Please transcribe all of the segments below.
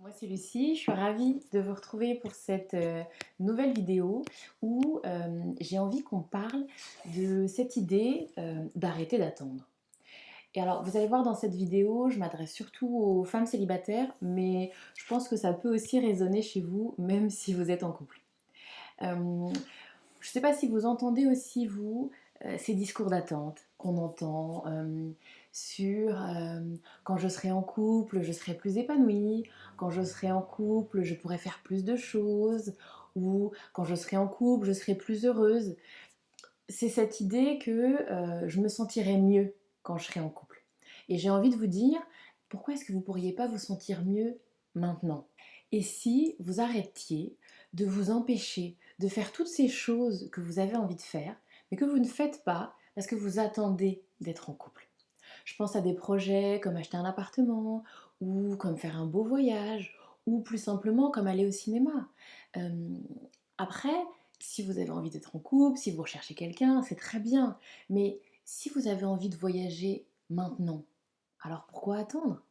Moi c'est Lucie, je suis ravie de vous retrouver pour cette nouvelle vidéo où j'ai envie qu'on parle de cette idée d'arrêter d'attendre. Et alors vous allez voir dans cette vidéo, je m'adresse surtout aux femmes célibataires, mais je pense que ça peut aussi résonner chez vous, même si vous êtes en couple. Euh, je ne sais pas si vous entendez aussi, vous, ces discours d'attente qu'on entend sur quand je serai en couple, je serai plus épanouie, quand je serai en couple, je pourrai faire plus de choses, ou quand je serai en couple, je serai plus heureuse. C'est cette idée que je me sentirai mieux quand je serai en couple. Et j'ai envie de vous dire, pourquoi est-ce que vous ne pourriez pas vous sentir mieux maintenant? Et si vous arrêtiez de vous empêcher de faire toutes ces choses que vous avez envie de faire, mais que vous ne faites pas parce que vous attendez d'être en couple? Je pense à des projets comme acheter un appartement, ou comme faire un beau voyage, ou plus simplement comme aller au cinéma. Euh, Après, si vous avez envie d'être en couple, si vous recherchez quelqu'un, c'est très bien. Mais si vous avez envie de voyager maintenant, alors pourquoi attendre?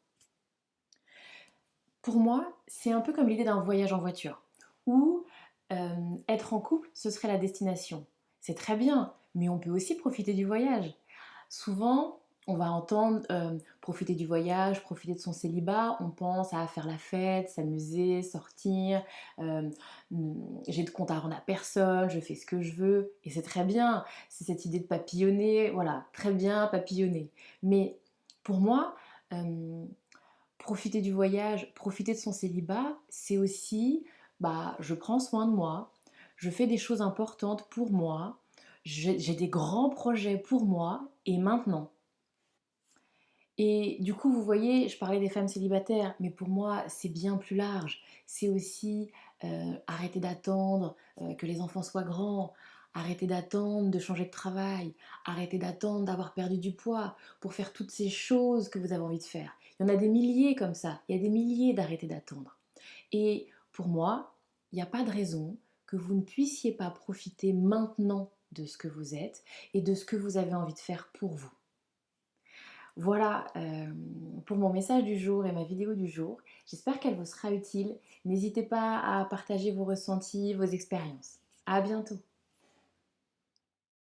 Pour moi, c'est un peu comme l'idée d'un voyage en voiture, où être en couple, ce serait la destination. C'est très bien, mais on peut aussi profiter du voyage. Souvent, on va entendre profiter du voyage, profiter de son célibat, on pense à faire la fête, s'amuser, sortir, euh, j'ai de compte à rendre à personne, je fais ce que je veux, et c'est très bien, c'est cette idée de papillonner, voilà, très bien, papillonner. Mais pour moi, euh, profiter du voyage, profiter de son célibat, c'est aussi, bah, je prends soin de moi, je fais des choses importantes pour moi, j'ai des grands projets pour moi, et maintenant. Et du coup, vous voyez, je parlais des femmes célibataires, mais pour moi, c'est bien plus large. C'est aussi arrêter d'attendre que les enfants soient grands, arrêter d'attendre de changer de travail, arrêter d'attendre d'avoir perdu du poids pour faire toutes ces choses que vous avez envie de faire. Il y en a des milliers comme ça, il y a des milliers d'arrêter d'attendre. Et pour moi, il n'y a pas de raison que vous ne puissiez pas profiter maintenant de ce que vous êtes et de ce que vous avez envie de faire pour vous. Voilà pour mon message du jour et ma vidéo du jour. J'espère qu'elle vous sera utile. N'hésitez pas à partager vos ressentis, vos expériences. À bientôt.